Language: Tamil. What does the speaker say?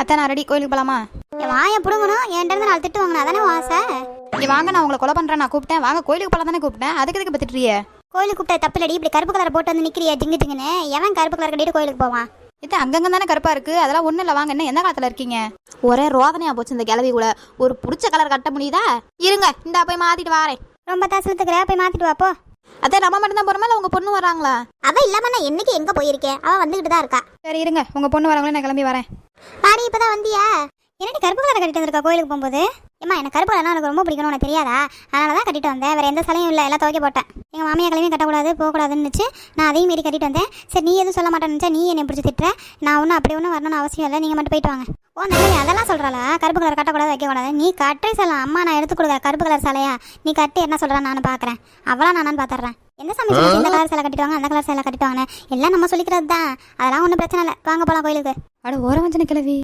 அத்தை நான் ரெடி, கோயிலுக்கு போலாமா? வாயை பிடுங்கணும், என்கிட்ட இருந்து 4 திட்டு வாங்கணும், அதானே ஆசை. இங்க வாங்க, நான் உங்களை கொலை பண்றேன், நான் கூப்பிட்டேன். வாங்க கோயிலுக்கு போலாம் தானே கூப்பிட்டேன், அதுக்கு எதுக்கு பத்திட்டுறியே? கோயிலுக்கு கூப்பிட்ட தப்பில்லடி, இப்படி கருப்பு கலர் போட்டு வந்து நிக்கிறியா ஜிங்கு ஜிங்குன்னு? எவன் கருப்பு கலர் கட்டிட்டு கோயிலுக்கு போவான்? இது அங்கங்க தானே கருப்பா இருக்கு, அதெல்லாம் ஒண்ணு இல்ல. வாங்க, என்ன எந்த காலத்துல இருக்கீங்க? ஒரே ரோதனையா போச்சு இந்த கிளவி கூட. ஒரு புடிச்ச கலர் கட்ட முடியுதா? இருங்க, இந்த போய் மாத்திட்டு வாரேன். ரொம்ப தசலத்துக்குற, போய் மாத்திட்டு வாப்போ. அதே நம்ம மட்டும் தான் போறோமா, இல்ல உங்க பொண்ணு வராங்களா? அவ இல்லாம நான் என்னைக்கு எங்க போயிருக்கேன், அவ வந்துகிட்டு தான் இருக்கா. சரி இருங்க, உங்க பொண்ணு வரவங்களே நான் கிளம்பி வரேன். பாடி இப்பதான் வந்தியா? என்னடி கருப்பு கலர் கட்டிட்டு வந்திருக்கா கோயிலுக்கு போகும்போது? ஏமா எனக்கு கருப்பு கலர்னா எனக்கு ரொம்ப பிடிக்கணும், உனக்கு தெரியாதா? அதனாலதான் கட்டிட்டு வந்தேன், வேற எந்த சலையும் இல்லை, எல்லாம் துவைக்க போட்டேன். எங்க மாமியா கிளம்பி கட்டக்கூடாது போகக்கூடாதுன்னு நான் அதையும் மீறி கட்டிட்டு வந்தேன். சரி நீ எதுவும் சொல்ல மாட்டேன்னு நீ என்னை பிடிச்சி திட்டுற. நான் ஒன்றும் அப்படி ஒன்றும் வரணும்னு அவசியம் இல்லை, நீங்க மட்டும் போயிட்டு வாங்க. ஓ நல்ல அதெல்லாம் சொல்றாளா, கருப்பு கலர் கட்டக்கூடாது வைக்கக்கூடாது? நீ கட்டை சொல்லலாம், அம்மா நான் எடுத்து கொடுக்க கருப்பு கலர் சலையா, நீ கட்டி என்ன சொல்றான்னு நானும் பாக்குறேன். அவளா நானும் பாத்துறேன். எந்த சமைச்சு இந்த கலர் சேலை கட்டிட்டு வாங்க, அந்த கலர் சேலை கட்டிட்டு வாங்க, எல்லாம் நம்ம சொல்லிக்கிறது தான், அதெல்லாம் ஒன்றும் பிரச்சனை இல்லை. வாங்க போலாம் கோயிலுக்கு. அட ஓரம் வஞ்சன கிளவி.